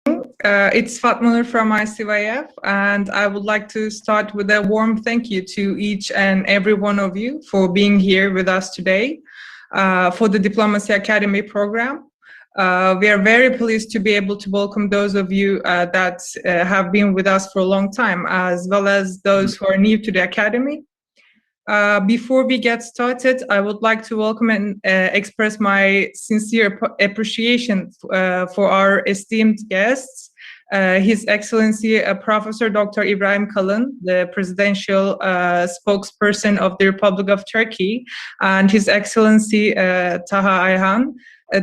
It's Fatma from ICYF, and I would like to start with a warm thank you to each and every one of you for being here with us today for the Diplomacy Academy program. We are very pleased to be able to welcome those of you that have been with us for a long time, as well as those who are new to the Academy. Before we get started, I would like to welcome and express my sincere appreciation for our esteemed guests, His Excellency Professor Dr. Ibrahim Kalın, the Presidential Spokesperson of the Republic of Turkey, and His Excellency Taha Ayhan,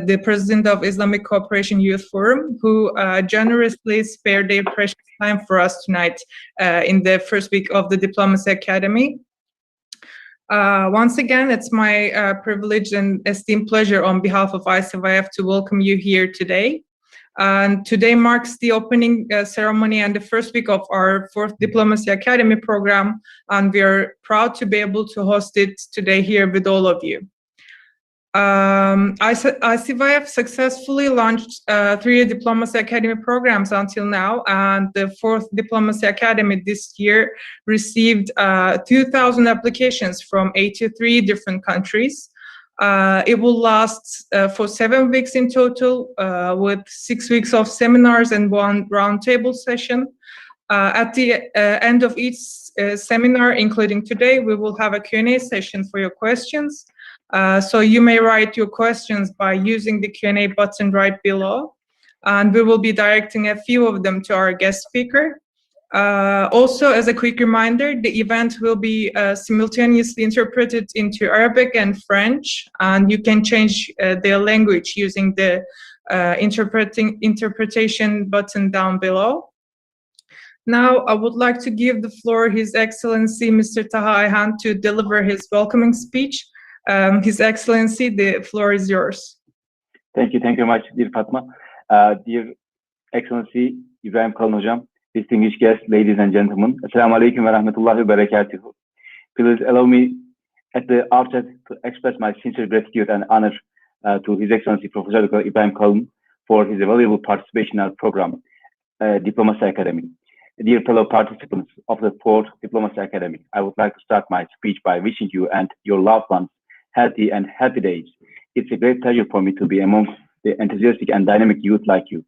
the President of Islamic Cooperation Youth Forum, who generously spared their precious time for us tonight in the first week of the Diplomacy Academy. Once again, it's my privilege and esteemed pleasure on behalf of ICYF to welcome you here today. And today marks the opening ceremony and the first week of our fourth Diplomacy Academy program, and we are proud to be able to host it today here with all of you. ICYF successfully launched 3 Diplomacy Academy programs until now, and the 4th Diplomacy Academy this year received 2,000 applications from 83 different countries. It will last for 7 weeks in total, with 6 weeks of seminars and 1 roundtable session. At the end of each seminar, including today, we will have a Q&A session for your questions. So you may write your questions by using the Q&A button right below, and we will be directing a few of them to our guest speaker. Also, as a quick reminder, the event will be simultaneously interpreted into Arabic and French, and you can change their language using the interpretation button down below. Now, I would like to give the floor His Excellency Mr. Taha Ayhan to deliver his welcoming speech. His Excellency, the floor is yours. Thank you very much, dear Fatma. Dear Excellency Ibrahim Kalın Hocam, distinguished guests, ladies and gentlemen, Assalamu alaikum wa rahmatullahi wa barakatuhu. Please allow me at the outset to express my sincere gratitude and honor to His Excellency Professor Dr. Ibrahim Kalın for his valuable participation in our program, Diplomacy Academy. Dear fellow participants of the 4th Diplomacy Academy, I would like to start my speech by wishing you and your loved ones healthy and happy days. It's a great pleasure for me to be among the enthusiastic and dynamic youth like you.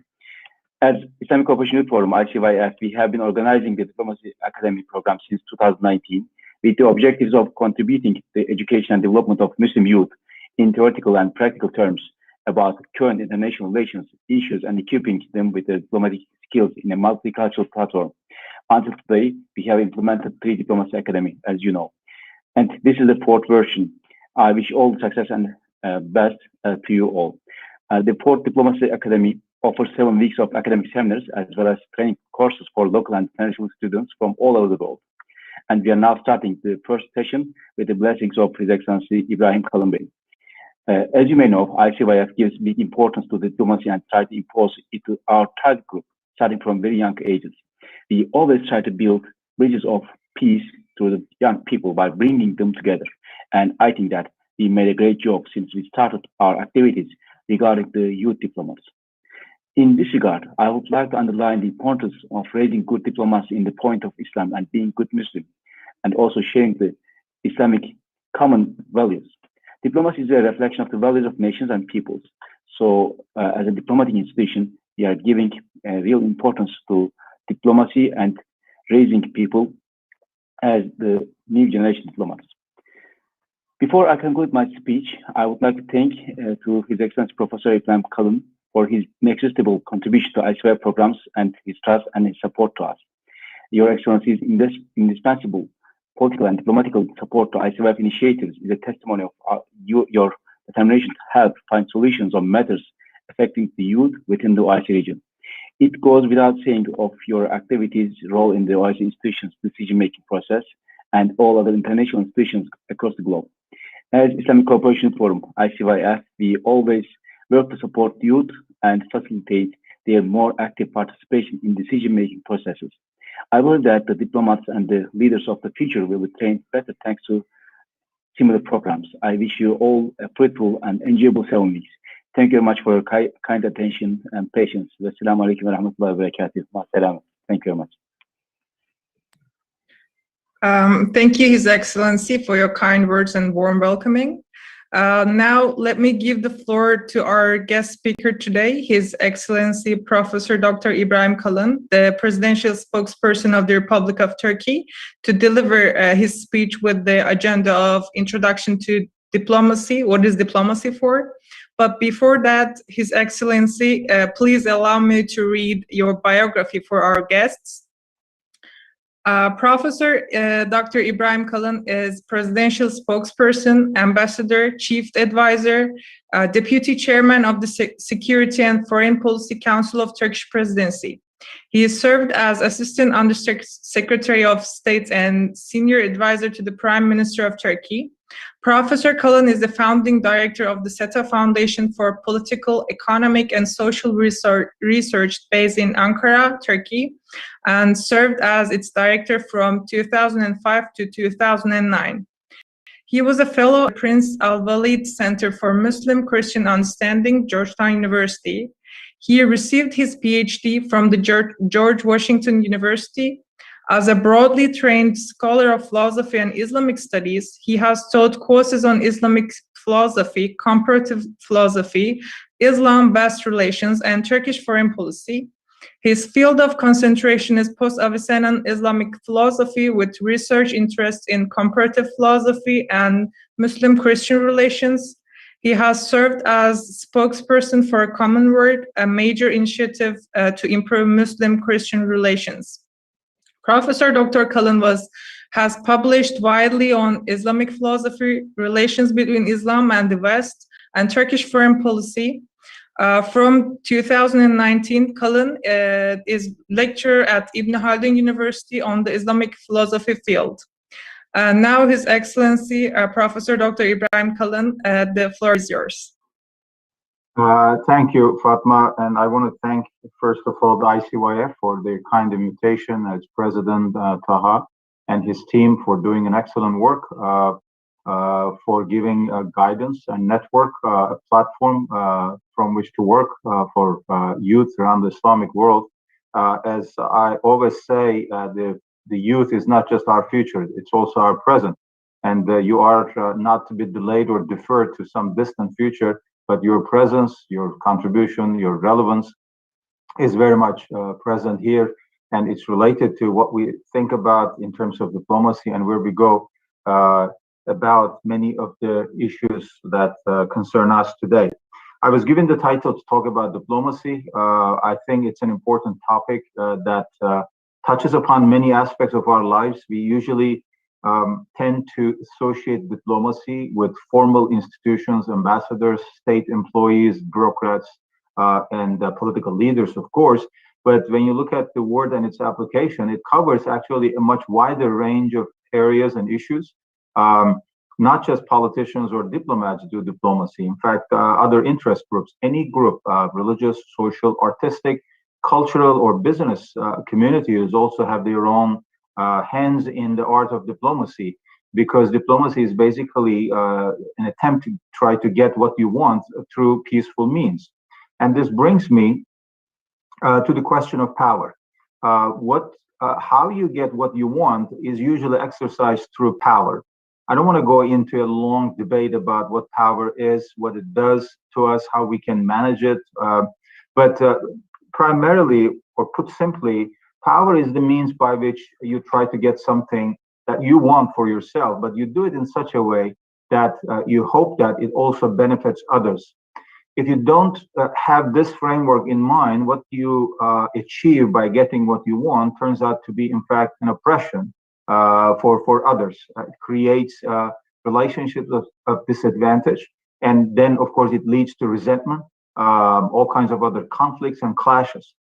As Islamic Cooperation Youth Forum, ICYF, we have been organizing the Diplomacy Academy program since 2019 with the objectives of contributing to the education and development of Muslim youth in theoretical and practical terms about current international relations issues and equipping them with the diplomatic skills in a multicultural platform. Until today, we have implemented 3 Diplomacy Academy, as you know. And this is the 4th version. I wish all success and best to you all. The 4th Diplomacy Academy offers 7 weeks of academic seminars as well as training courses for local and international students from all over the world. And we are now starting the first session with the blessings of His Excellency Ibrahim Kalın. As you may know, ICYF gives big importance to diplomacy and try to impose it to our target group, starting from very young ages. We always try to build bridges of peace to the young people by bringing them together. And I think that we made a great job since we started our activities regarding the youth diplomats. In this regard, I would like to underline the importance of raising good diplomacy in the point of Islam and being good Muslim, and also sharing the Islamic common values. Diplomacy is a reflection of the values of nations and peoples. So as a diplomatic institution, we are giving real importance to diplomacy and raising people as the new generation diplomats. Before I conclude my speech, I would like to thank to His Excellency Professor Ibrahim Kalın for his inexhaustible contribution to ICYF programs and his trust and his support to us. Your Excellency's indispensable political and diplomatical support to ICYF initiatives is a testimony of your determination to help find solutions on matters affecting the youth within the OIC region. It goes without saying of your activities' role in the OIC institutions' decision-making process and all other international institutions across the globe. As Islamic Cooperation Forum, ICYF, we always work to support youth and facilitate their more active participation in decision-making processes. I believe that the diplomats and the leaders of the future will be trained better thanks to similar programs. I wish you all a fruitful and enjoyable 7 weeks. Thank you very much for your kind attention and patience. Assalamu alaikum wa rahmatullahi wa barakatuh. Thank you very much. Thank you, His Excellency, for your kind words and warm welcoming. Now, let me give the floor to our guest speaker today, His Excellency Professor Dr. Ibrahim Kalın, the Presidential Spokesperson of the Republic of Turkey, to deliver his speech with the agenda of Introduction to Diplomacy. What is diplomacy for? But before that, His Excellency, please allow me to read your biography for our guests. Professor Dr. Ibrahim Kalın is Presidential Spokesperson, Ambassador, Chief Advisor, Deputy Chairman of the Security and Foreign Policy Council of Turkish Presidency. He has served as Assistant Undersecretary of State and Senior Advisor to the Prime Minister of Turkey. Professor Kalın is the founding director of the SETA Foundation for Political, Economic, and Social Research based in Ankara, Turkey, and served as its director from 2005 to 2009. He was a fellow at Prince Al-Walid Center for Muslim-Christian Understanding, Georgetown University. He received his PhD from the George Washington University. As a broadly trained scholar of philosophy and Islamic studies, he has taught courses on Islamic philosophy, comparative philosophy, Islam-Based relations, and Turkish foreign policy. His field of concentration is post-Avicennan Islamic philosophy with research interests in comparative philosophy and Muslim-Christian relations. He has served as spokesperson for a Common Word, a major initiative to improve Muslim-Christian relations. Professor Dr. Kalın has published widely on Islamic philosophy, relations between Islam and the West, and Turkish foreign policy. From 2019, Kalın is lecturer at Ibn Haldun University on the Islamic philosophy field. Now, His Excellency, Professor Dr. Ibrahim Kalın, the floor is yours. Thank you, Fatma, and I want to thank, first of all, the ICYF for their kind invitation, as President Taha and his team for doing an excellent work, for giving guidance and network, a platform from which to work for youth around the Islamic world. As I always say, the youth is not just our future, it's also our present. And you are not to be delayed or deferred to some distant future, but your presence, your contribution, your relevance is very much present here, and it's related to what we think about in terms of diplomacy and where we go about many of the issues that concern us today. I was given the title to talk about diplomacy. I think it's an important topic that touches upon many aspects of our lives. We usually tend to associate diplomacy with formal institutions, ambassadors, state employees, bureaucrats, and political leaders, of course. But when you look at the word and its application, it covers actually a much wider range of areas and issues. Not just politicians or diplomats do diplomacy. In fact, other interest groups, any group, religious, social, artistic, cultural, or business communities also have their own hands in the art of diplomacy, because diplomacy is basically an attempt to try to get what you want through peaceful means. And this brings me to the question of power. How you get what you want is usually exercised through power. I don't want to go into a long debate about what power is, what it does to us, how we can manage it. But primarily, or put simply, power is the means by which you try to get something that you want for yourself, but you do it in such a way that you hope that it also benefits others. If you don't have this framework in mind, what you achieve by getting what you want turns out to be, in fact, an oppression for others. It creates relationships of disadvantage, and then, of course, it leads to resentment, all kinds of other conflicts and clashes.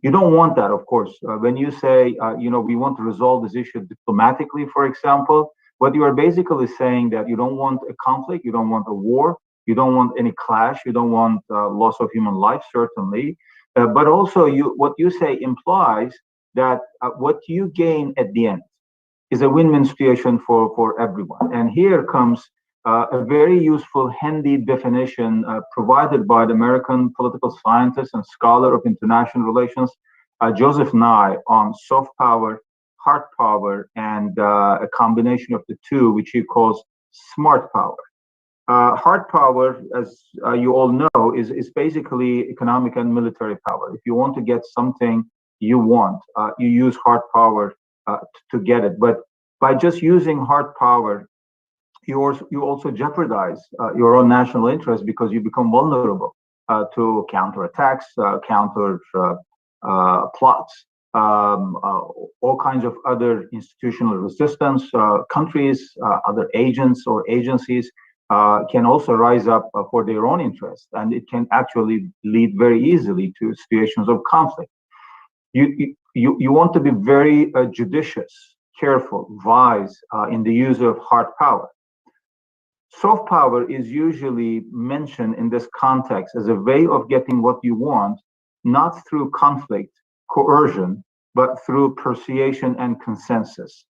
You don't want that, of course. When you say, we want to resolve this issue diplomatically, for example, what you are basically saying that you don't want a conflict, you don't want a war, you don't want any clash, you don't want loss of human life, certainly. But also, what you say implies that what you gain at the end is a win-win situation for everyone. And here comes a very useful handy definition provided by the American political scientist and scholar of international relations, Joseph Nye, on soft power, hard power, and a combination of the two, which he calls smart power. Hard power, as you all know, is basically economic and military power. If you want to get something you want, you use hard power to get it. But by just using hard power, you also jeopardize your own national interest, because you become vulnerable to counterattacks, counter plots, all kinds of other institutional resistance. Countries, other agents or agencies can also rise up for their own interests, and it can actually lead very easily to situations of conflict. You want to be very judicious, careful, wise in the use of hard power. Soft power is usually mentioned in this context as a way of getting what you want, not through conflict, coercion, but through persuasion and consensus.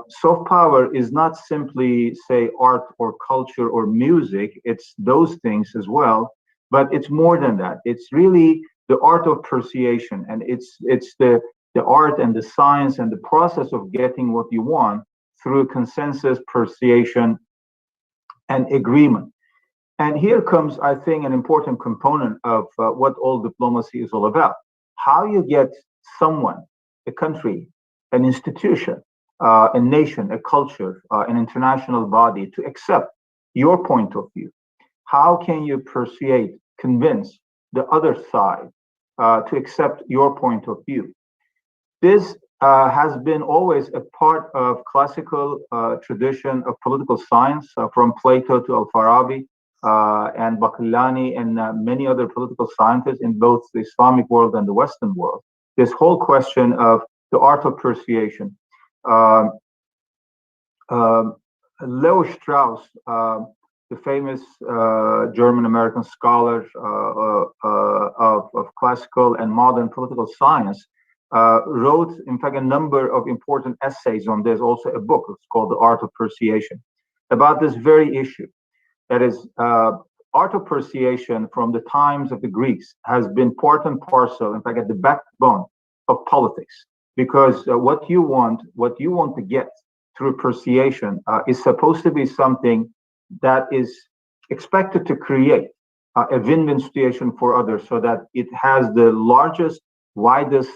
Soft power is not simply, say, art or culture or music. It's those things as well, but it's more than that. It's really the art of persuasion, and it's the art and the science and the process of getting what you want through consensus, persuasion, and agreement. And here comes, I think, an important component of what all diplomacy is all about. How you get someone, a country, an institution, a nation, a culture, an international body to accept your point of view. How can you persuade, convince the other side to accept your point of view? This has been always a part of classical tradition of political science, from Plato to Al-Farabi and Baqillani and many other political scientists in both the Islamic world and the Western world. This whole question of the art of persuasion. Leo Strauss, the famous German-American scholar of classical and modern political science, wrote, in fact, a number of important essays on this, also a book. It's called The Art of Persuasion, about this very issue. That is, art of persuasion from the times of the Greeks has been part and parcel, in fact, at the backbone of politics, because what you want to get through persuasion is supposed to be something that is expected to create a win-win situation for others, so that it has the largest, widest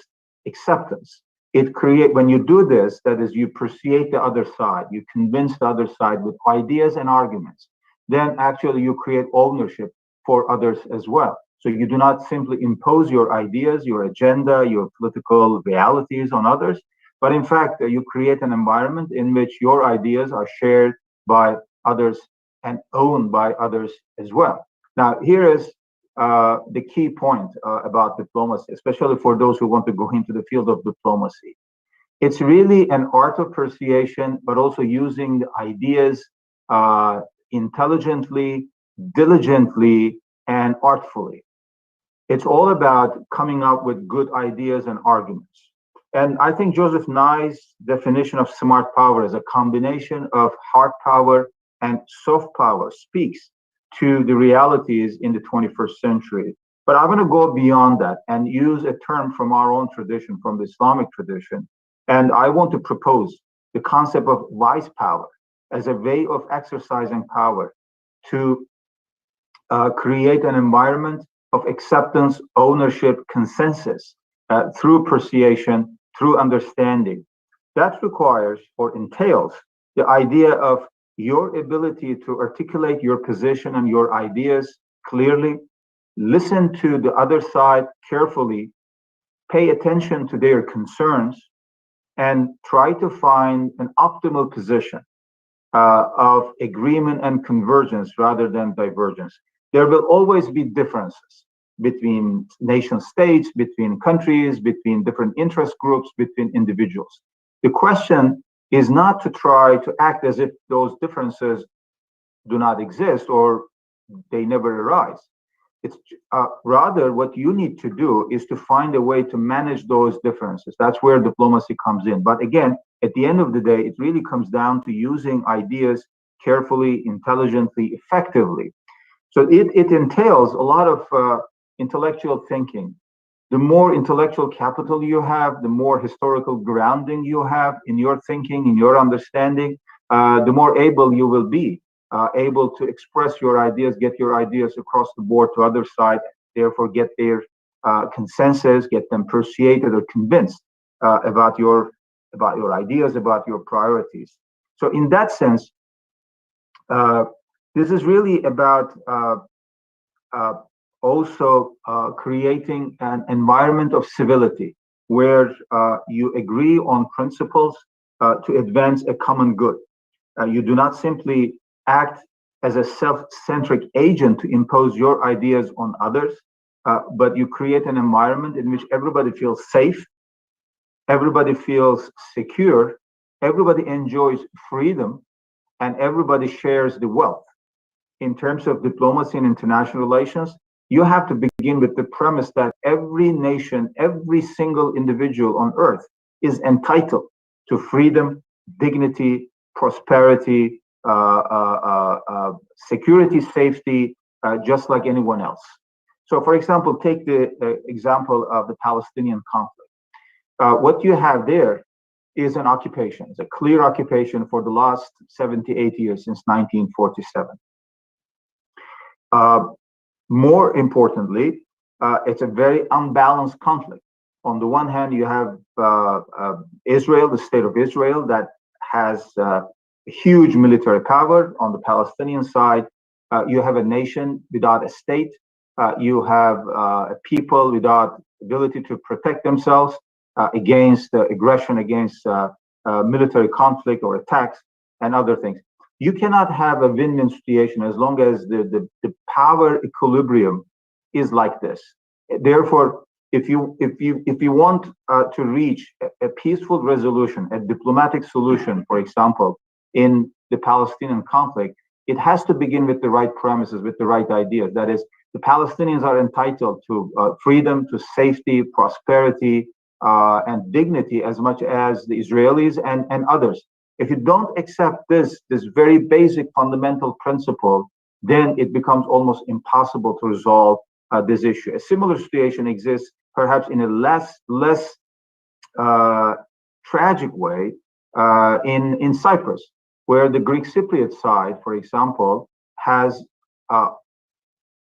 acceptance. When you do this, that is, you persuade the other side, you convince the other side with ideas and arguments, then actually you create ownership for others as well. So you do not simply impose your ideas, your agenda, your political realities on others, but in fact, you create an environment in which your ideas are shared by others and owned by others as well. Now, here is the key point about diplomacy, especially for those who want to go into the field of diplomacy. It's really an art of persuasion, but also using the ideas intelligently, diligently, and artfully. It's all about coming up with good ideas and arguments. And I think Joseph Nye's definition of smart power as a combination of hard power and soft power speaks to the realities in the 21st century. But I'm going to go beyond that and use a term from our own tradition, from the Islamic tradition. And I want to propose the concept of wise power as a way of exercising power to create an environment of acceptance, ownership, consensus through persuasion, through understanding. That requires or entails the idea of your ability to articulate your position and your ideas clearly, listen to the other side carefully, pay attention to their concerns, and try to find an optimal position of agreement and convergence rather than divergence. There will always be differences between nation states, between countries, between different interest groups, between individuals. The question is not to try to act as if those differences do not exist or they never arise. It's rather what you need to do is to find a way to manage those differences. That's where diplomacy comes in. But again, at the end of the day, it really comes down to using ideas carefully, intelligently, effectively. So it entails a lot of intellectual thinking. The more intellectual capital you have, the more historical grounding you have in your thinking, in your understanding, the more able you will be, able to express your ideas, get your ideas across the board to other side, therefore get their consensus, get them persuaded or convinced about your ideas, about your priorities. So in that sense, this is really about also creating an environment of civility where you agree on principles to advance a common good. You do not simply act as a self-centric agent to impose your ideas on others, but you create an environment in which everybody feels safe, everybody feels secure, everybody enjoys freedom, and everybody shares the wealth. In terms of diplomacy and international relations, you have to begin with the premise that every nation, every single individual on earth is entitled to freedom, dignity, prosperity, security, safety, just like anyone else. So, for example, take the example of the Palestinian conflict. What you have there is an occupation. It's a clear occupation for the last 78 years since 1947. More importantly, it's a very unbalanced conflict. On the one hand, you have Israel, the state of Israel, that has huge military power. On the Palestinian side, you have a nation without a state. You have a people without ability to protect themselves against aggression, against military conflict or attacks and other things. You cannot have a win-win situation as long as the power equilibrium is like this. Therefore, if you want to reach a peaceful resolution, a diplomatic solution, for example, in the Palestinian conflict, it has to begin with the right premises, with the right ideas. That is, the Palestinians are entitled to freedom, to safety, prosperity, and dignity as much as the Israelis and others. If you don't accept this very basic fundamental principle, then it becomes almost impossible to resolve this issue. A similar situation exists perhaps in a less tragic way in Cyprus, where the Greek Cypriot side, for example, has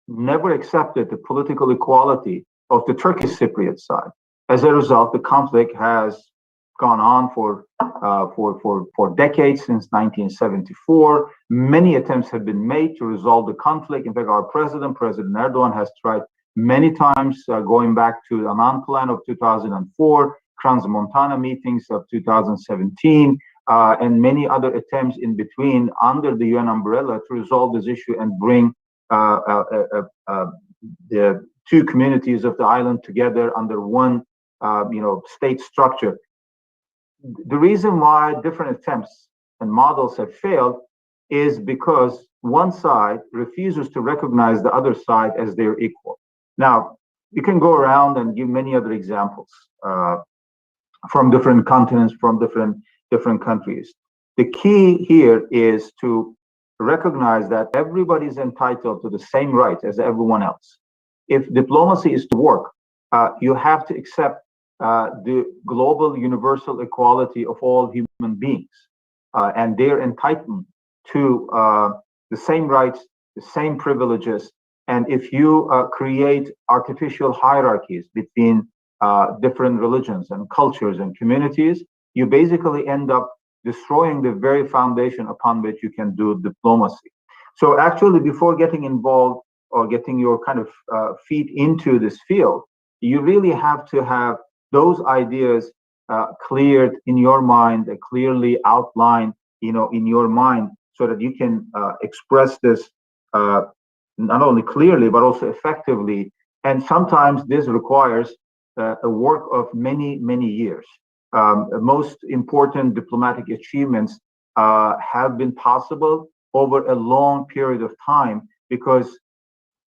never accepted the political equality of the Turkish Cypriot side. As a result, the conflict has gone on for decades, since 1974. Many attempts have been made to resolve the conflict. In fact, our President Erdogan, has tried many times, going back to the Annan Plan of 2004, Crans-Montana meetings of 2017, and many other attempts in between under the UN umbrella to resolve this issue and bring the two communities of the island together under one state structure. The reason why different attempts and models have failed is because one side refuses to recognize the other side as their equal. Now, you can go around and give many other examples from different continents, from different countries. The key here is to recognize that everybody is entitled to the same rights as everyone else. If diplomacy is to work, you have to accept the global universal equality of all human beings and their entitlement to the same rights, the same privileges. And if you create artificial hierarchies between different religions and cultures and communities, you basically end up destroying the very foundation upon which you can do diplomacy. So actually, before getting involved or getting your kind of feet into this field, you really have to have those ideas cleared in your mind, clearly outlined, in your mind, so that you can express this not only clearly but also effectively. And sometimes this requires a work of many years. Most important diplomatic achievements have been possible over a long period of time because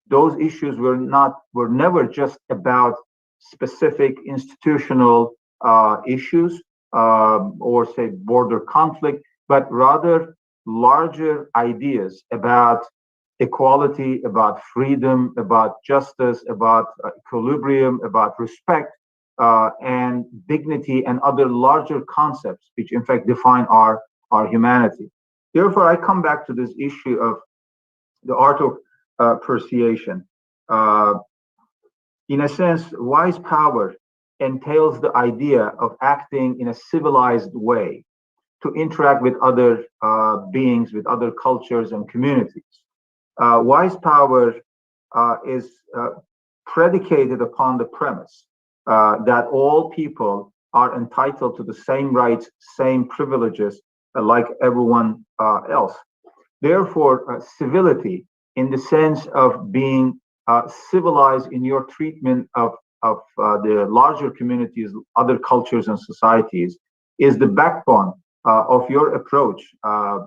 those issues were never just about specific institutional issues or say border conflict, but rather larger ideas about equality, about freedom, about justice, about equilibrium, about respect, and dignity, and other larger concepts which in fact define our humanity. Therefore, I come back to this issue of the art of persuasion. In a sense, wise power entails the idea of acting in a civilized way to interact with other beings, with other cultures and communities. Wise power is predicated upon the premise that all people are entitled to the same rights, same privileges, like everyone else. Therefore, civility, in the sense of being civilized in your treatment of the larger communities, other cultures and societies, is the backbone of your approach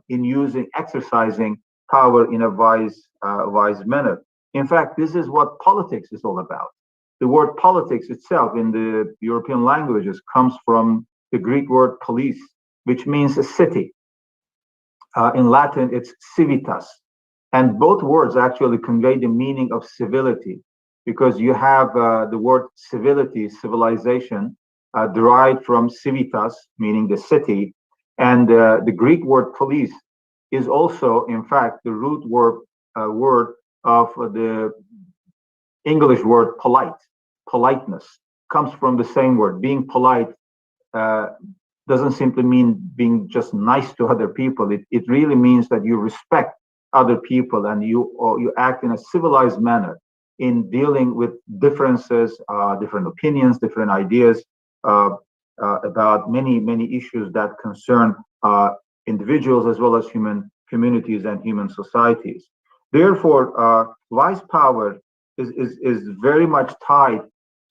in exercising power in a wise manner. In fact, this is what politics is all about. The word politics itself in the European languages comes from the Greek word polis, which means a city. In Latin, it's civitas. And both words actually convey the meaning of civility, because you have the word civility, civilization, derived from civitas, meaning the city, and the Greek word polis is also, in fact, the root word of the English word polite. Politeness comes from the same word. Being polite doesn't simply mean being just nice to other people. It really means that you respect other people and you act in a civilized manner in dealing with differences, different opinions, different ideas about many issues that concern individuals as well as human communities and human societies. Therefore, wise power is very much tied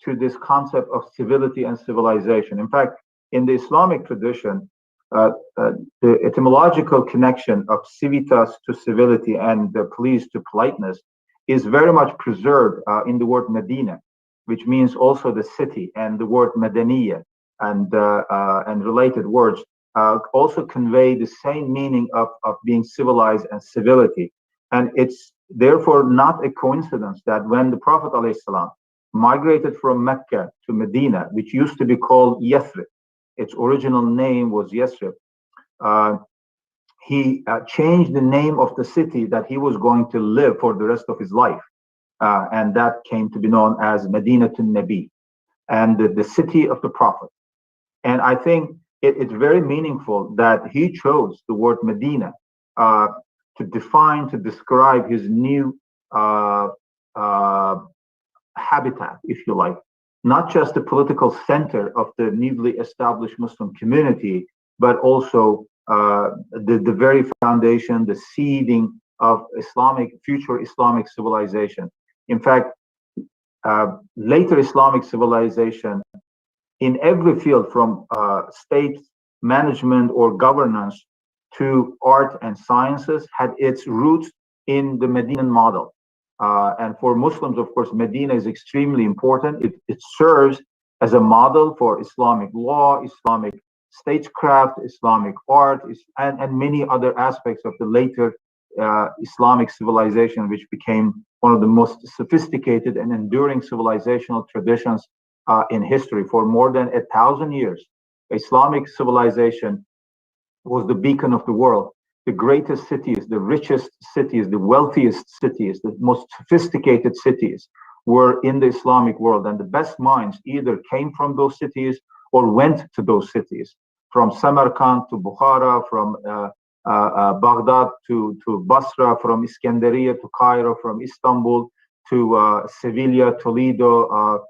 to this concept of civility and civilization. In fact, in the Islamic tradition, the etymological connection of civitas to civility and the polis to politeness is very much preserved in the word Medina, which means also the city, and the word Madaniya and related words also convey the same meaning of being civilized and civility. And it's therefore not a coincidence that when the Prophet ﷺ migrated from Mecca to Medina, which used to be called Yathrib, its original name was Yathrib, he changed the name of the city that he was going to live for the rest of his life. And that came to be known as Madinatun Nabi, and the city of the Prophet. And I think it's very meaningful that he chose the word Medina to describe his new habitat, if you like, not just the political center of the newly established Muslim community, but also the very foundation, the seeding of future Islamic civilization. In fact, later Islamic civilization in every field, from state management or governance to art and sciences, had its roots in the Medinan model. And for Muslims, of course, Medina is extremely important. It serves as a model for Islamic law, Islamic statecraft, Islamic art, and many other aspects of the later Islamic civilization, which became one of the most sophisticated and enduring civilizational traditions in history. For more than 1,000 years, Islamic civilization was the beacon of the world. The greatest cities, the richest cities, the wealthiest cities, the most sophisticated cities were in the Islamic world, and the best minds either came from those cities or went to those cities, from Samarkand to Bukhara, from Baghdad to Basra, from Iskandariya to Cairo, from Istanbul to Sevilla, Toledo,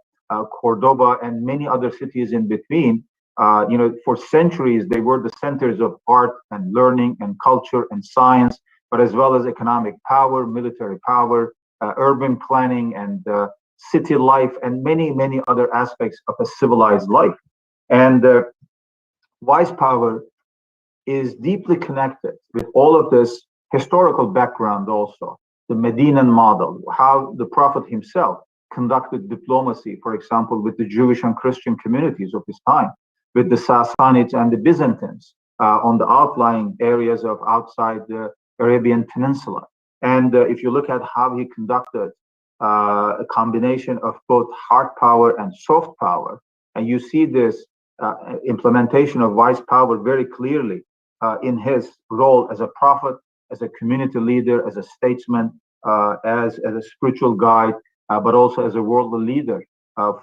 Cordoba, and many other cities in between. For centuries, they were the centers of art and learning and culture and science, but as well as economic power, military power, urban planning, and city life, and many other aspects of a civilized life. And wise power is deeply connected with all of this historical background also. The Medinan model, how the Prophet himself conducted diplomacy, for example, with the Jewish and Christian communities of his time, with the Sassanids and the Byzantines, on the outlying areas of outside the Arabian Peninsula. And if you look at how he conducted a combination of both hard power and soft power, and you see this implementation of wise power very clearly in his role as a prophet, as a community leader, as a statesman, as a spiritual guide, but also as a world leader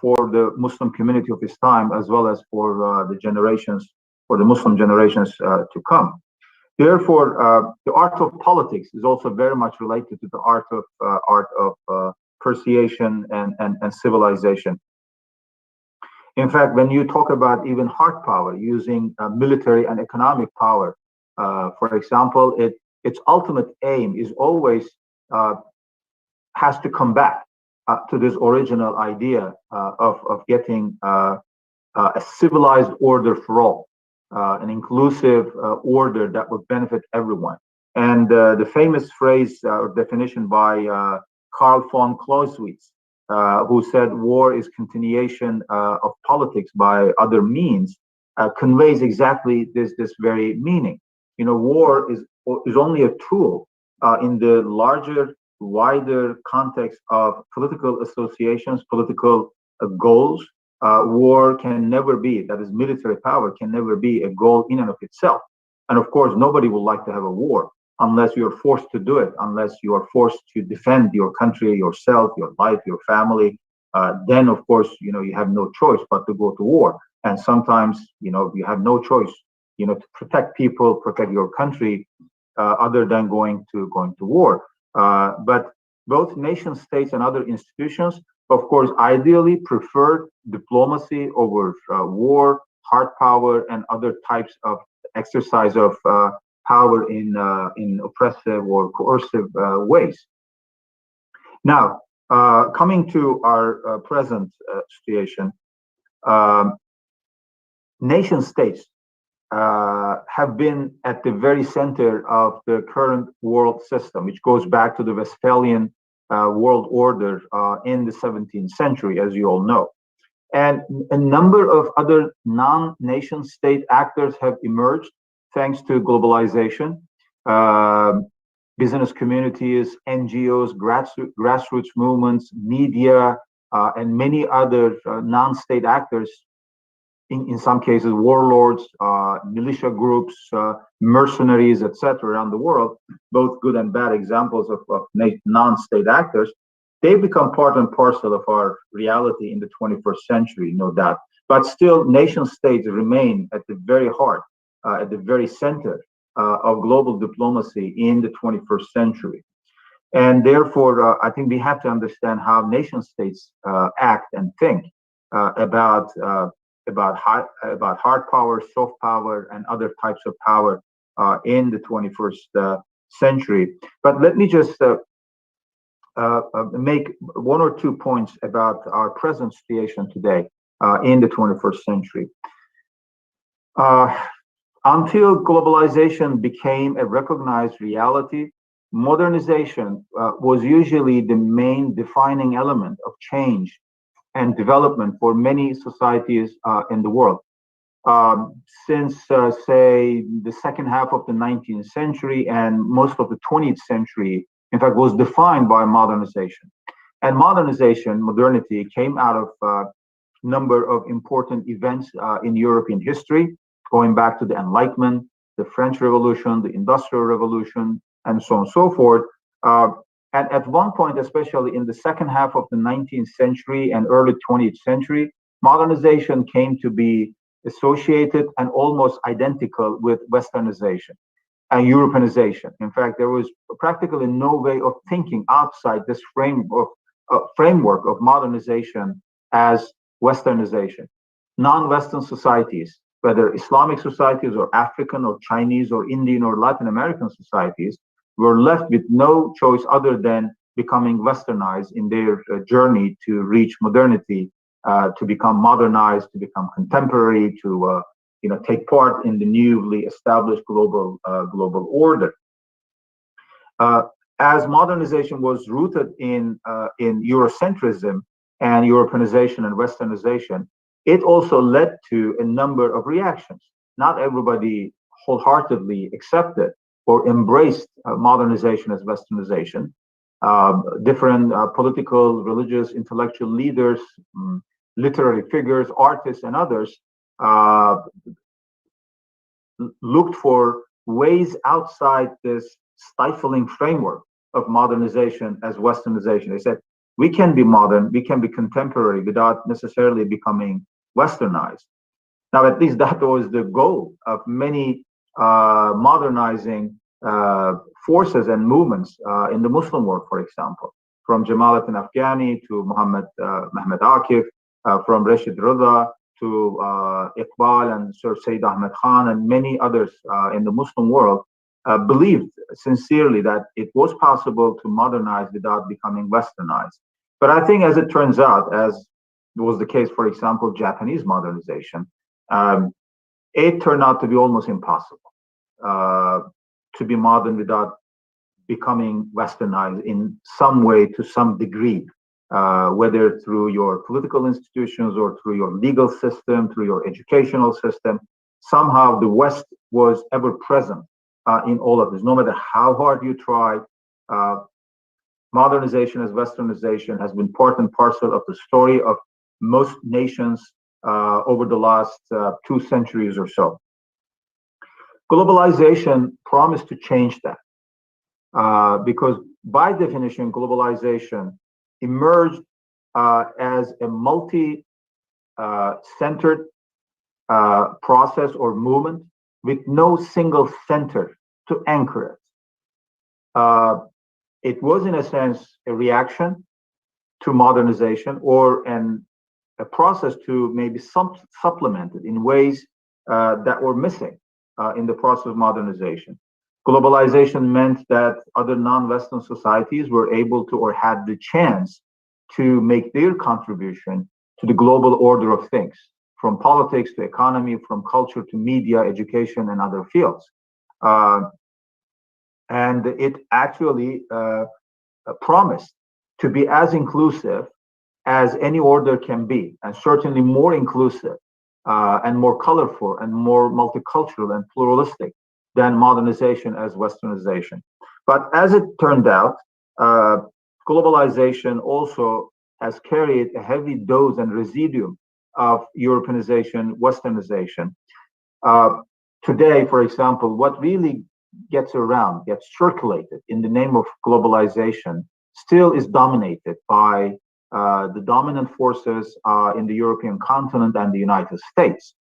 for the Muslim community of his time, as well as for the generations, for the Muslim generations to come. Therefore, the art of politics is also very much related to the art of persuasion and civilization. In fact, when you talk about even hard power, using military and economic power, for example, its ultimate aim is always has to come back to this original idea of getting a civilized order for all, an inclusive order that would benefit everyone. And the famous phrase or definition by Karl von Clausewitz, who said war is continuation of politics by other means, conveys exactly this very meaning. You know, war is only a tool in the larger, wider context of political associations, political goals. War can never be, that is, military power can never be a goal in and of itself. And of course, nobody would like to have a war unless you're forced to do it, unless you are forced to defend your country, yourself, your life, your family. Then, of course, you know, you have no choice but to go to war. And sometimes, you know, you have no choice, you know, to protect people, protect your country, other than going to war. But both nation states and other institutions, of course, ideally prefer diplomacy over war, hard power, and other types of exercise of power in oppressive or coercive ways. Now, coming to our present situation, nation states have been at the very center of the current world system, which goes back to the Westphalian world order in the 17th century, as you all know. And a number of other non-nation state actors have emerged thanks to globalization. Business communities, NGOs, grassroots movements, media, and many other non-state actors, in some cases warlords, militia groups, mercenaries, etc., around the world, both good and bad examples of non-state actors. They become part and parcel of our reality in the 21st century, no doubt. But still, nation states remain at the very heart, at the very center of global diplomacy in the 21st century. And therefore, I think we have to understand how nation states act and think about hard power, soft power, and other types of power in the 21st century. But let me just make one or two points about our present situation today in the 21st century. Until globalization became a recognized reality, modernization was usually the main defining element of change and development for many societies in the world. Since, say, the second half of the 19th century and most of the 20th century, in fact, was defined by modernization. And modernization, modernity, came out of a number of important events in European history, going back to the Enlightenment, the French Revolution, the Industrial Revolution, and so on and so forth. And at one point, especially in the second half of the 19th century and early 20th century, modernization came to be associated and almost identical with Westernization and Europeanization. In fact, there was practically no way of thinking outside this framework of modernization as Westernization. Non-Western societies, whether Islamic societies or African or Chinese or Indian or Latin American societies, were left with no choice other than becoming Westernized in their journey to reach modernity, to become modernized, to become contemporary, to take part in the newly established global order. As modernization was rooted in Eurocentrism and Europeanization and Westernization, it also led to a number of reactions. Not everybody wholeheartedly accepted or embraced modernization as westernization. Different political, religious, intellectual leaders, literary figures, artists, and others looked for ways outside this stifling framework of modernization as westernization. They said, we can be modern, we can be contemporary without necessarily becoming westernized. Now, at least that was the goal of many modernizing forces and movements in the Muslim world, for example, from Jamaluddin Afghani to Mehmet Akif, from Rashid Rida to Iqbal and Sir Sayyid Ahmed Khan and many others in the Muslim world believed sincerely that it was possible to modernize without becoming westernized. But I think, as it turns out, as was the case, for example, Japanese modernization, it turned out to be almost impossible to be modern without becoming westernized in some way, to some degree, whether through your political institutions or through your legal system, through your educational system. Somehow the West was ever present in all of this. No matter how hard you try, modernization as westernization has been part and parcel of the story of most nations over the last 2 centuries or so. Globalization promised to change that because by definition, globalization emerged as a multi-centered process or movement with no single center to anchor it. It was, in a sense, a reaction to modernization or a process to maybe supplement it in ways that were missing in the process of modernization. Globalization meant that other non-Western societies were able to or had the chance to make their contribution to the global order of things, from politics to economy, from culture to media, education, and other fields. And it actually promised to be as inclusive as any order can be, and certainly more inclusive and more colorful and more multicultural and pluralistic than modernization as westernization. But as it turned out, globalization also has carried a heavy dose and residuum of Europeanization, westernization. Today, for example, what really gets circulated in the name of globalization still is dominated by the dominant forces in the European continent and the United States.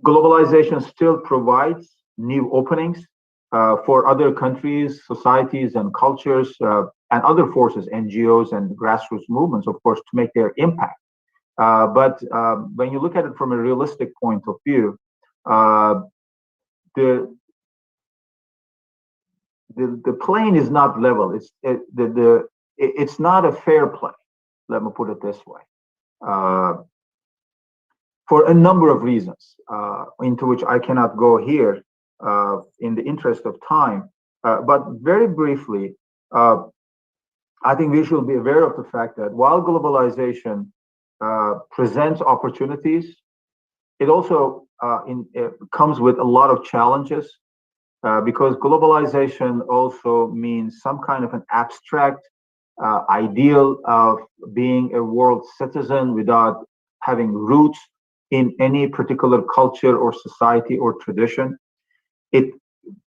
Globalization still provides new openings for other countries, societies, and cultures, and other forces, NGOs and grassroots movements, of course, to make their impact. But when you look at it from a realistic point of view, the plane is not level. It's not a fair play. Let me put it this way. For a number of reasons, into which I cannot go here in the interest of time. But very briefly, I think we should be aware of the fact that while globalization presents opportunities, it also comes with a lot of challenges because globalization also means some kind of an abstract ideal of being a world citizen without having roots in any particular culture or society or tradition. It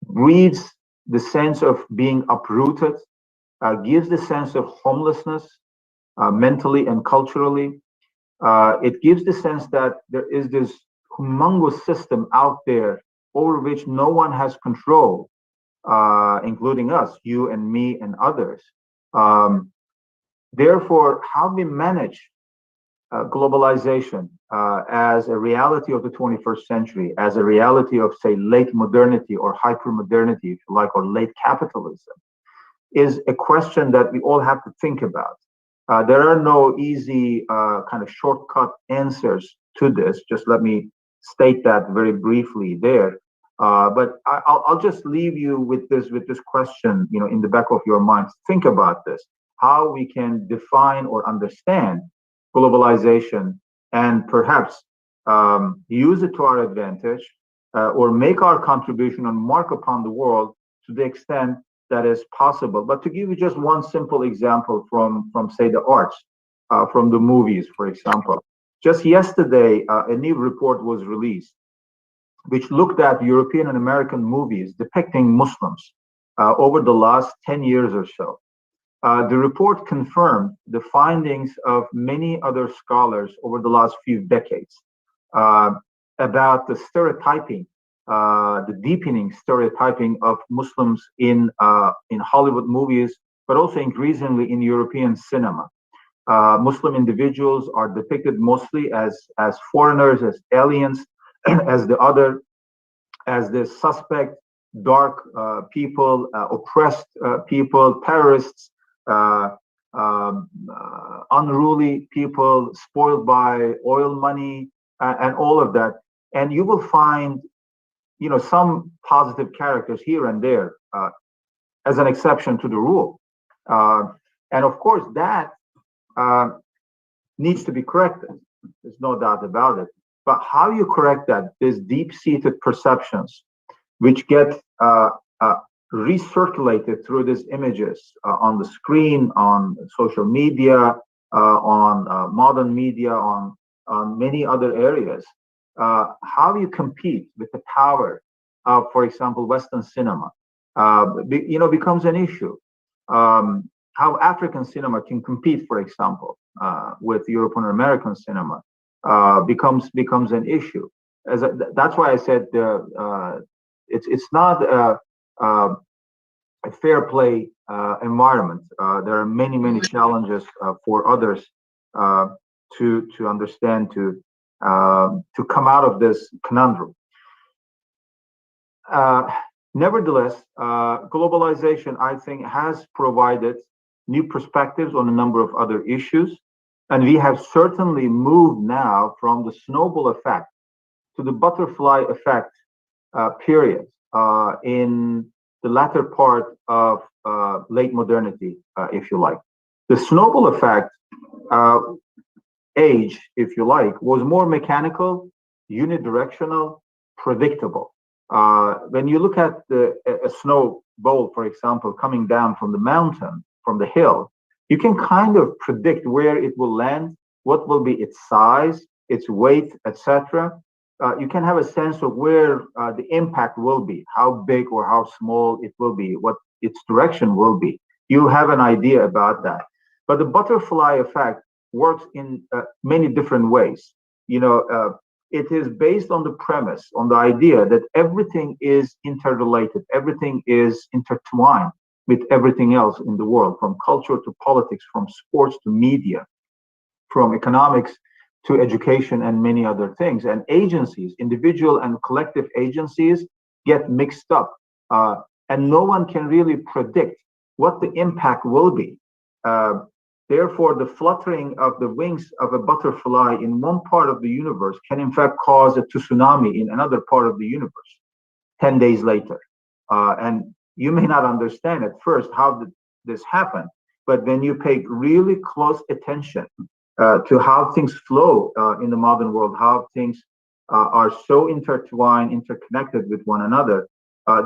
breeds the sense of being uprooted, gives the sense of homelessness mentally and culturally. It gives the sense that there is this humongous system out there over which no one has control, including us, you and me and others. Therefore, how we manage globalization as a reality of the 21st century, as a reality of, say, late modernity or hyper-modernity, if you like, or late capitalism, is a question that we all have to think about. There are no easy kind of shortcut answers to this. Just let me state that very briefly there. But I'll just leave you with this question, in the back of your mind. Think about this: how we can define or understand globalization and perhaps use it to our advantage or make our contribution and mark upon the world to the extent that is possible. But to give you just one simple example from say the arts, from the movies, for example, just yesterday a new report was released which looked at European and American movies depicting Muslims over the last 10 years or so. The report confirmed the findings of many other scholars over the last few decades about the stereotyping, the deepening stereotyping of Muslims in Hollywood movies, but also increasingly in European cinema. Muslim individuals are depicted mostly as foreigners, as aliens, as the suspect, dark people, oppressed people, terrorists, unruly people, spoiled by oil money, and all of that. And you will find, some positive characters here and there, as an exception to the rule. And of course, that needs to be corrected. There's no doubt about it. But how you correct that? These deep-seated perceptions, which get recirculated through these images on the screen, on social media, on modern media, on many other areas. How you compete with the power of, for example, Western cinema, becomes an issue. How African cinema can compete, for example, with European or American cinema becomes an issue. That's why I said it's not a fair play environment. There are many challenges for others to understand, to come out of this conundrum. Nevertheless, globalization, I think, has provided new perspectives on a number of other issues, and we have certainly moved now from the snowball effect to the butterfly effect period in the latter part of late modernity, if you like. The snowball effect age, if you like, was more mechanical, unidirectional, predictable. When you look at a snowball, for example, coming down from the mountain, from the hill, you can kind of predict where it will land, what will be its size, its weight, etc. You can have a sense of where the impact will be, how big or how small it will be, what its direction will be. You have an idea about that. But the butterfly effect works in many different ways. It is based on the premise, on the idea that everything is interrelated, everything is intertwined with everything else in the world, from culture to politics, from sports to media, from economics to education and many other things. And agencies, individual and collective agencies, get mixed up. And no one can really predict what the impact will be. Therefore, the fluttering of the wings of a butterfly in one part of the universe can in fact cause a tsunami in another part of the universe 10 days later. And you may not understand at first how this happened, but when you pay really close attention to how things flow in the modern world, how things are so intertwined, interconnected with one another,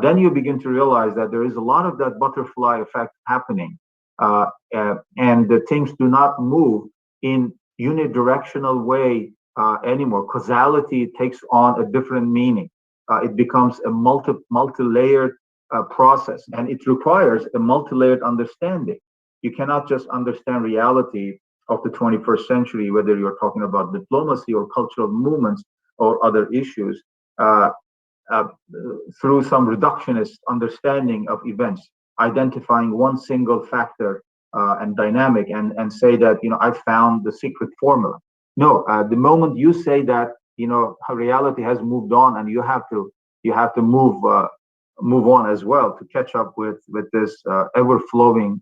then you begin to realize that there is a lot of that butterfly effect happening. And the things do not move in unidirectional way anymore. Causality takes on a different meaning. It becomes a multi-layered process, and it requires a multi-layered understanding. You cannot just understand reality of the 21st century, whether you're talking about diplomacy or cultural movements or other issues, through some reductionist understanding of events, identifying one single factor and dynamic and say that, I found the secret formula. No, the moment you say that, how reality has moved on, and you have to move on as well to catch up with this ever-flowing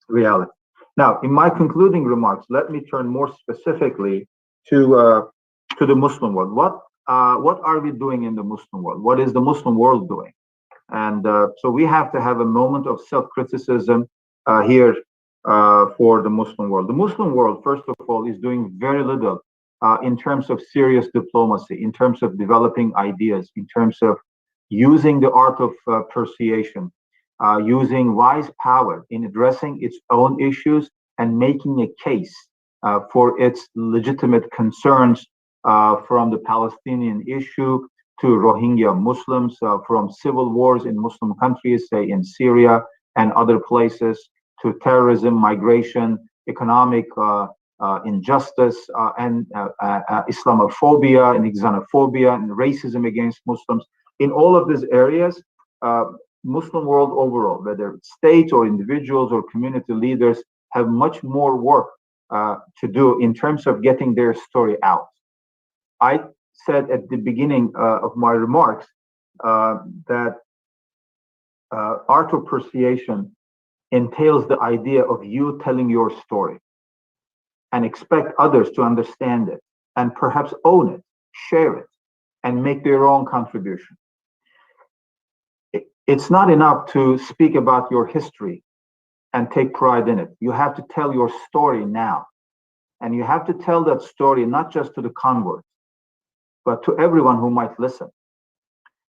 reality. Now, in my concluding remarks, let me turn more specifically to the Muslim world. What are we doing in the Muslim world? What is the Muslim world doing? And so we have to have a moment of self-criticism here for the Muslim world. The Muslim world, first of all, is doing very little in terms of serious diplomacy, in terms of developing ideas, in terms of using the art of persuasion, using wise power in addressing its own issues and making a case for its legitimate concerns, from the Palestinian issue to Rohingya Muslims, from civil wars in Muslim countries, say in Syria and other places, to terrorism, migration, economic injustice, and Islamophobia and xenophobia and racism against Muslims. In all of these areas, Muslim world overall, whether states or individuals or community leaders, have much more work to do in terms of getting their story out. I said at the beginning of my remarks that art of persuasion entails the idea of you telling your story and expect others to understand it and perhaps own it, share it, and make their own contribution. It's not enough to speak about your history and take pride in it. You have to tell your story now. And you have to tell that story not just to the converts, but to everyone who might listen.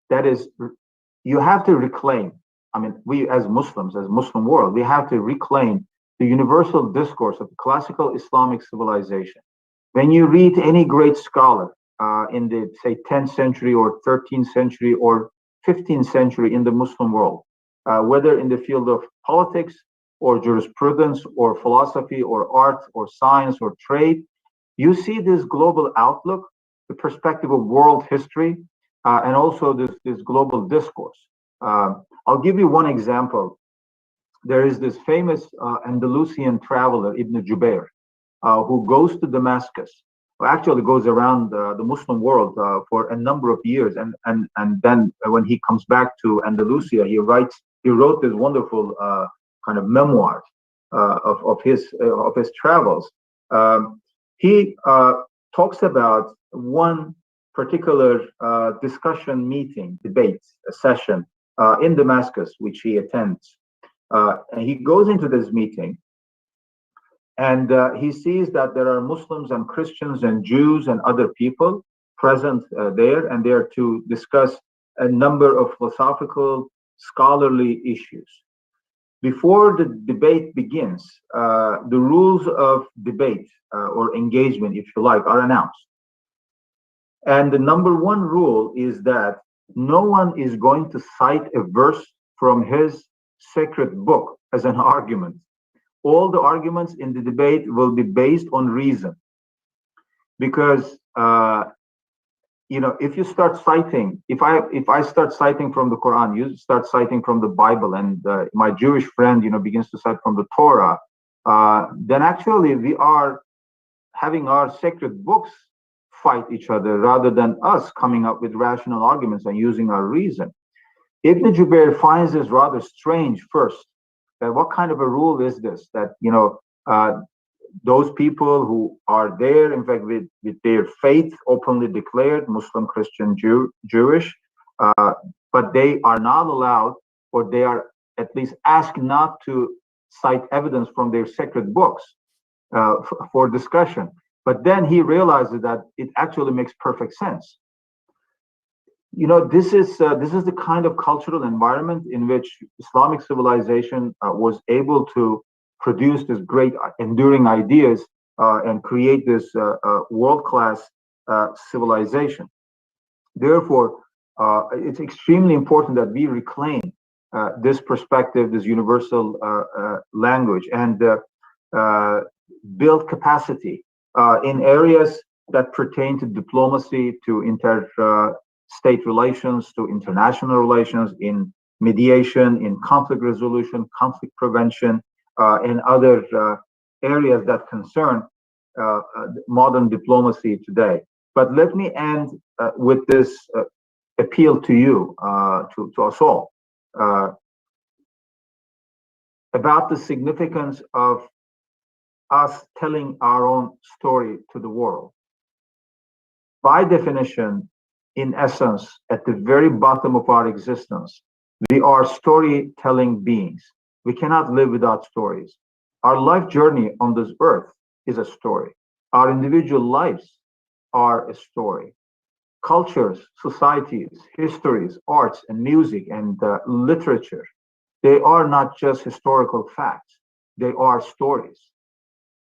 That is, you have to reclaim, I mean, we as Muslims, as Muslim world, we have to reclaim the universal discourse of the classical Islamic civilization. When you read any great scholar in the, say, 10th century or 13th century or 15th century in the Muslim world, whether in the field of politics or jurisprudence or philosophy or art or science or trade, you see this global outlook, the perspective of world history, and also this global discourse. I'll give you one example. There is this famous Andalusian traveler, Ibn Jubair, who goes to Damascus, who actually goes around the Muslim world for a number of years. And then when he comes back to Andalusia, he wrote this wonderful kind of memoir of his travels. He talks about one particular discussion meeting, debate, a session in Damascus, which he attends. And he goes into this meeting and he sees that there are Muslims and Christians and Jews and other people present there, and they are to discuss a number of philosophical, scholarly issues. Before the debate begins, the rules of debate or engagement, if you like, are announced. And the number one rule is that no one is going to cite a verse from his sacred book as an argument. All the arguments in the debate will be based on reason. Because you know, if you start citing, if I start citing from the Quran, you start citing from the Bible, and my Jewish friend, you know, begins to cite from the Torah, then actually we are having our sacred books fight each other rather than us coming up with rational arguments and using our reason. Ibn Jubair finds this rather strange first, that what kind of a rule is this, that, you know, those people who are there, in fact, with their faith openly declared, Muslim, Christian, Jewish, but they are not allowed, or they are at least asked not to cite evidence from their sacred books for discussion. But then he realizes that it actually makes perfect sense. You know, this is the kind of cultural environment in which Islamic civilization was able to produce this great enduring ideas and create this world-class civilization. Therefore, it's extremely important that we reclaim this perspective, this universal language, and build capacity in areas that pertain to diplomacy, to inter-state relations, to international relations, in mediation, in conflict resolution, conflict prevention, and other areas that concern modern diplomacy today. But let me end with this appeal to you, to us all, about the significance of us telling our own story to the world. By definition, in essence, at the very bottom of our existence, we are storytelling beings. We cannot live without stories. Our life journey on this earth is a story. Our individual lives are a story. Cultures, societies, histories, arts, and music, and literature, they are not just historical facts. They are stories.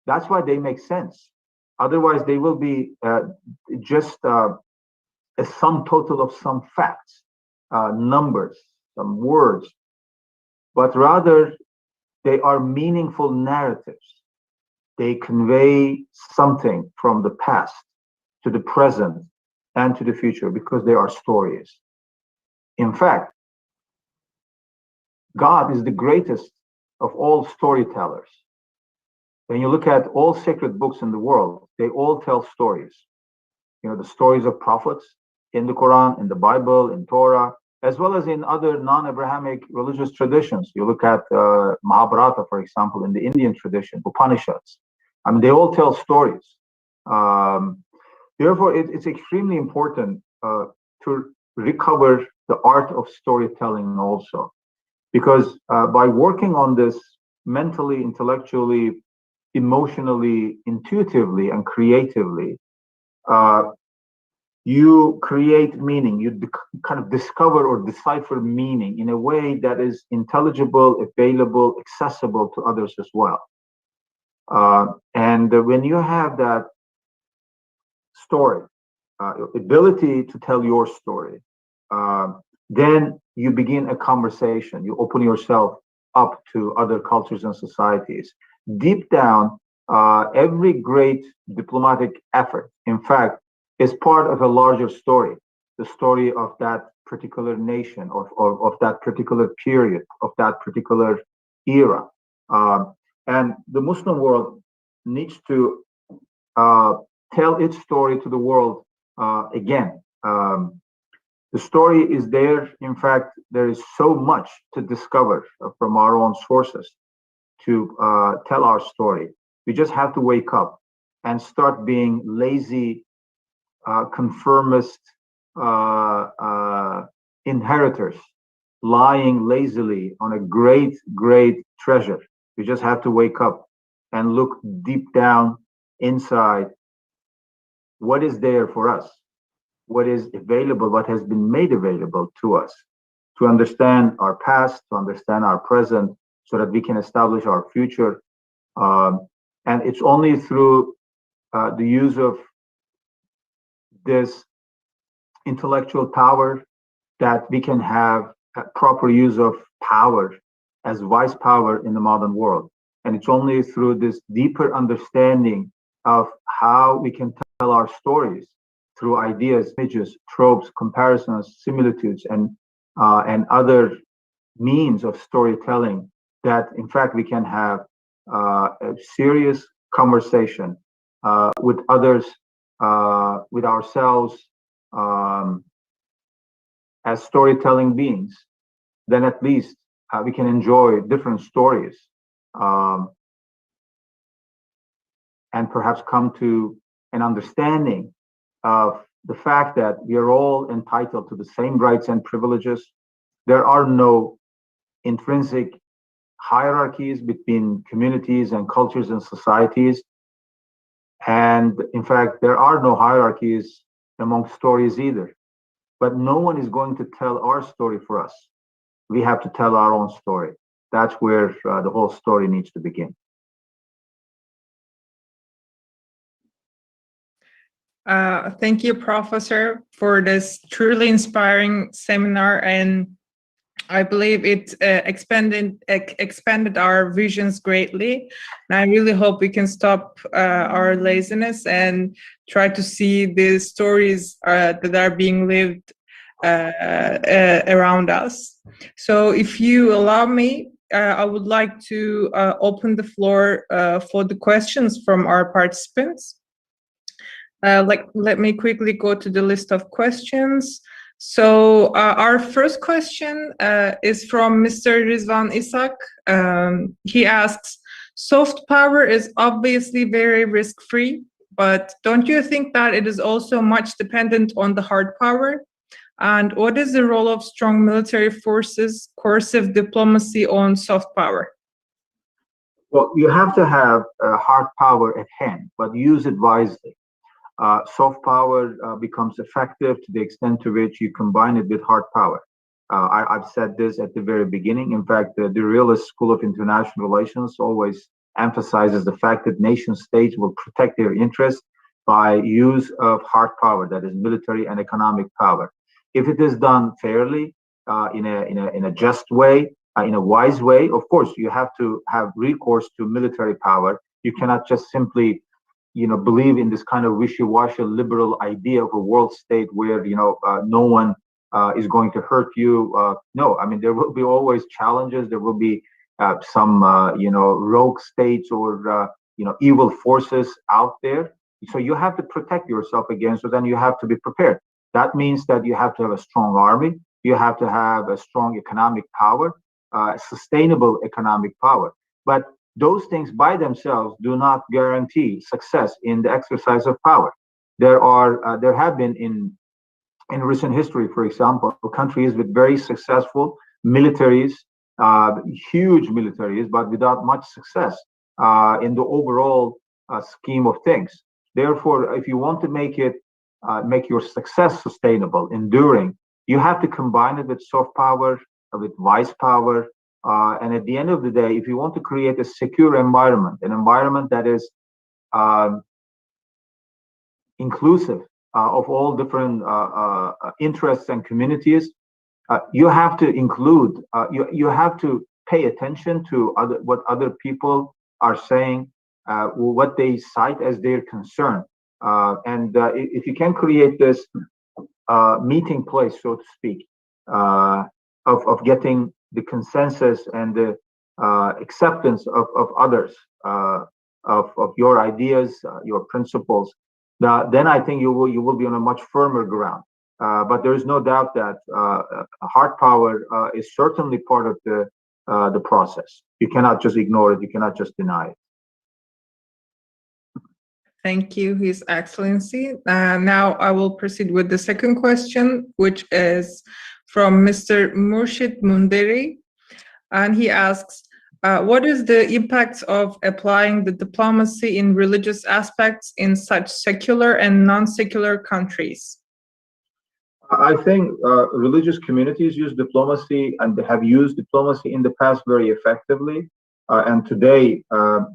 That's why they make sense. Otherwise, they will be just a sum total of some facts, numbers, some words, but rather they are meaningful narratives. They convey something from the past to the present and to the future because they are stories. In fact, God is the greatest of all storytellers. When you look at all sacred books in the world, they all tell stories. You know, the stories of prophets in the Quran, in the Bible, in Torah, as well as in other non-Abrahamic religious traditions. You look at Mahabharata, for example, in the Indian tradition, Upanishads. I mean, they all tell stories. Therefore, it's extremely important to recover the art of storytelling also. Because by working on this mentally, intellectually, emotionally, intuitively, and creatively, you create meaning. You kind of discover or decipher meaning in a way that is intelligible, available, accessible to others as well. And when you have that story, ability to tell your story, then you begin a conversation. You open yourself up to other cultures and societies. Deep down, every great diplomatic effort, in fact, is part of a larger story, the story of that particular nation, of that particular period, of that particular era. And the Muslim world needs to tell its story to the world again. The story is there. In fact, there is so much to discover from our own sources to tell our story. We just have to wake up and start being lazy, conformist inheritors, lying lazily on a great, great treasure. We just have to wake up and look deep down inside what is there for us, what is available, what has been made available to us, to understand our past, to understand our present, so that we can establish our future. And it's only through the use of this intellectual power that we can have a proper use of power as vice power in the modern world. And it's only through this deeper understanding of how we can tell our stories through ideas, images, tropes, comparisons, similitudes, and other means of storytelling that, in fact, we can have a serious conversation with others, with ourselves, as storytelling beings. Then at least we can enjoy different stories and perhaps come to an understanding of the fact that we are all entitled to the same rights and privileges. There are no intrinsic hierarchies between communities and cultures and societies. And in fact, there are no hierarchies among stories either. But no one is going to tell our story for us. We have to tell our own story. That's where the whole story needs to begin. Thank you, Professor, for this truly inspiring seminar, and I believe it expanded our visions greatly. And I really hope we can stop our laziness and try to see the stories that are being lived around us. So if you allow me, I would like to open the floor for the questions from our participants. Let me quickly go to the list of questions. So our first question is from Mr. Rizvan Isak. He asks, soft power is obviously very risk-free, but don't you think that it is also much dependent on the hard power? And what is the role of strong military forces, coercive diplomacy on soft power? Well, you have to have hard power at hand, but use it wisely. soft power becomes effective to the extent to which you combine it with hard power. I've said this at the very beginning. In fact, the realist school of international relations always emphasizes the fact that nation states will protect their interests by use of hard power, that is military and economic power. If it is done fairly, in a just way, in a wise way, of course, you have to have recourse to military power. You cannot just simply, believe in this kind of wishy-washy liberal idea of a world state where, no one is going to hurt you. No, I mean, there will be always challenges. There will be some, rogue states or, evil forces out there. So you have to protect yourself against it, and you have to be prepared. That means that you have to have a strong army. You have to have a strong economic power, sustainable economic power. But those things by themselves do not guarantee success in the exercise of power. There have been in recent history, for example, countries with very successful militaries, huge militaries, but without much success in the overall scheme of things. Therefore, if you want to make your success sustainable, enduring, you have to combine it with soft power, with wise power, and at the end of the day, if you want to create a secure environment, an environment that is inclusive of all different interests and communities, you have to include, you have to pay attention to what other people are saying, what they cite as their concern. And if you can create this meeting place, so to speak, of getting the consensus and the acceptance of others, of your ideas, your principles, then I think you will be on a much firmer ground. But there is no doubt that hard power is certainly part of the process. You cannot just ignore it. You cannot just deny it. Thank you, His Excellency. Now I will proceed with the second question, which is from Mr. Murshid Munderi. And he asks, what is the impacts of applying the diplomacy in religious aspects in such secular and non-secular countries? I think religious communities use diplomacy and they have used diplomacy in the past very effectively. And today,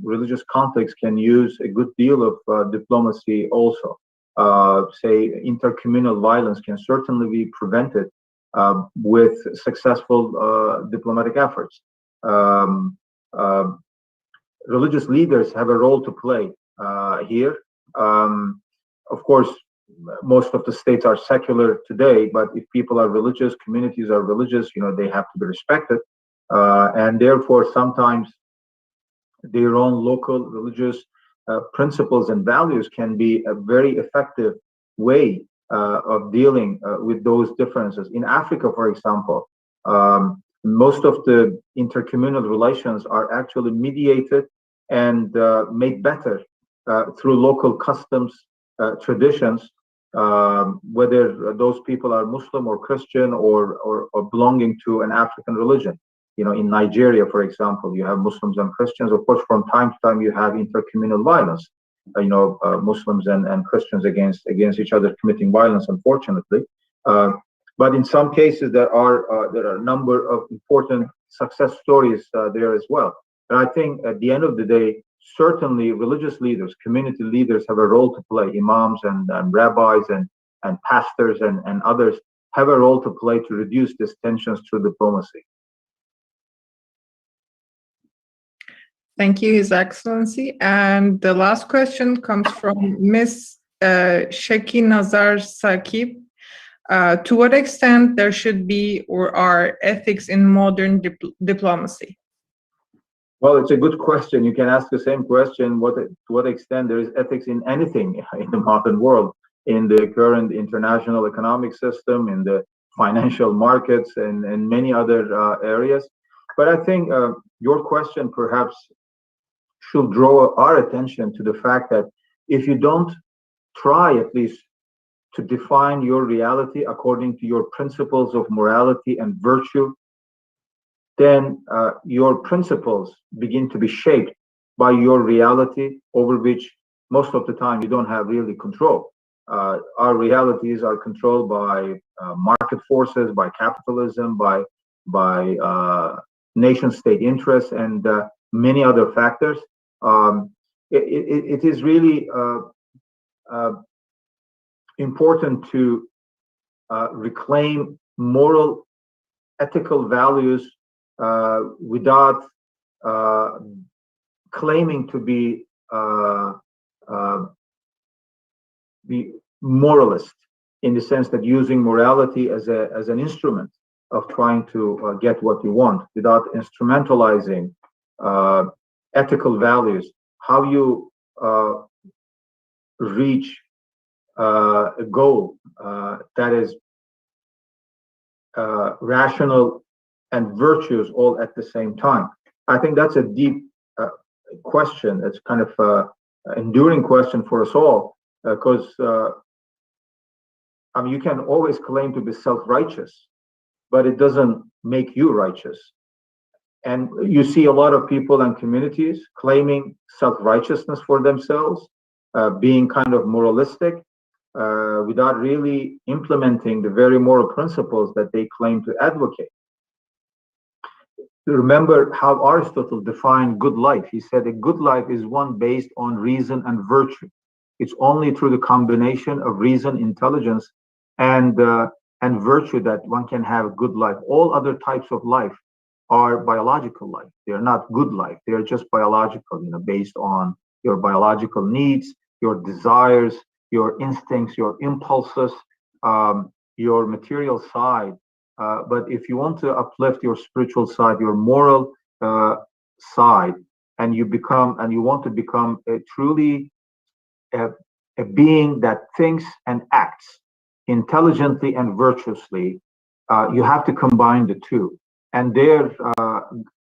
religious conflicts can use a good deal of diplomacy also. Say, intercommunal violence can certainly be prevented with successful diplomatic efforts. Religious leaders have a role to play here. Of course, most of the states are secular today, but if people are religious, communities are religious, they have to be respected. And therefore, sometimes their own local religious principles and values can be a very effective way of dealing with those differences. In Africa, for example, most of the intercommunal relations are actually mediated and made better through local customs, traditions, whether those people are Muslim or Christian or belonging to an African religion. In Nigeria, for example, you have Muslims and Christians. Of course, from time to time, you have intercommunal violence. Muslims and Christians against each other committing violence, unfortunately. But in some cases, there are a number of important success stories there as well. And I think at the end of the day, certainly religious leaders, community leaders have a role to play. Imams and rabbis and pastors and others have a role to play to reduce these tensions through diplomacy. Thank you, His Excellency. And the last question comes from Ms. Sheki Nazar Sakib. To what extent there should be or are ethics in modern diplomacy? Well, it's a good question. You can ask the same question, to what extent there is ethics in anything in the modern world, in the current international economic system, in the financial markets, and many other areas. But I think your question perhaps should draw our attention to the fact that if you don't try at least to define your reality according to your principles of morality and virtue, then your principles begin to be shaped by your reality over which most of the time you don't have really control. Our realities are controlled by market forces, by capitalism, by nation-state interests, and many other factors. It is really important to reclaim moral, ethical values without claiming to be moralist, in the sense that using morality as an instrument of trying to get what you want, without instrumentalizing ethical values. How you reach a goal that is rational and virtuous all at the same time. I think that's a deep question. It's kind of an enduring question for us all, because I mean, you can always claim to be self-righteous, but it doesn't make you righteous. And you see a lot of people and communities claiming self-righteousness for themselves, being kind of moralistic, without really implementing the very moral principles that they claim to advocate. Remember how Aristotle defined good life. He said a good life is one based on reason and virtue. It's only through the combination of reason, intelligence, and virtue that one can have a good life. All other types of life are biological life. They are not good life. They are just biological, based on your biological needs, your desires, your instincts, your impulses, your material side. But if you want to uplift your spiritual side, your moral side, and you want to become a truly a being that thinks and acts intelligently and virtuously, you have to combine the two. And there,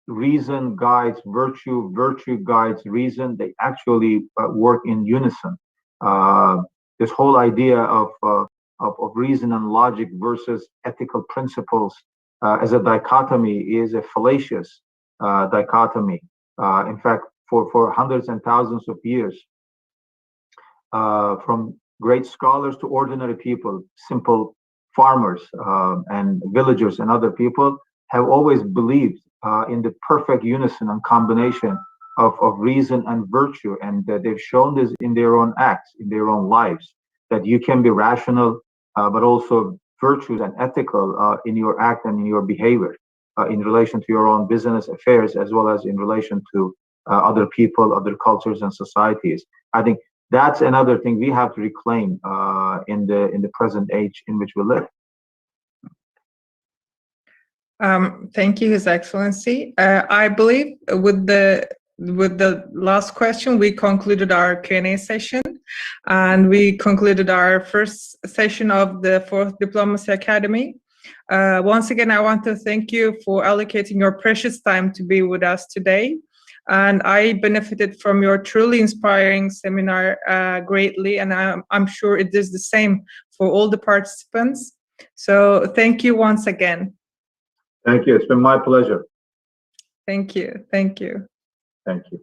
reason guides virtue, virtue guides reason. They actually work in unison. This whole idea of reason and logic versus ethical principles as a dichotomy is a fallacious dichotomy. In fact, for hundreds and thousands of years, from great scholars to ordinary people, simple farmers and villagers and other people have always believed in the perfect unison and combination of reason and virtue, and they've shown this in their own acts, in their own lives, that you can be rational, but also virtuous and ethical in your act and in your behavior, in relation to your own business affairs, as well as in relation to other people, other cultures and societies. I think that's another thing we have to reclaim in the present age in which we live. Thank you, His Excellency. I believe with the last question, we concluded our Q&A session, and we concluded our first session of the 4th Diplomacy Academy. Once again, I want to thank you for allocating your precious time to be with us today. And I benefited from your truly inspiring seminar greatly, and I'm sure it is the same for all the participants. So thank you once again. Thank you. It's been my pleasure. Thank you. Thank you. Thank you.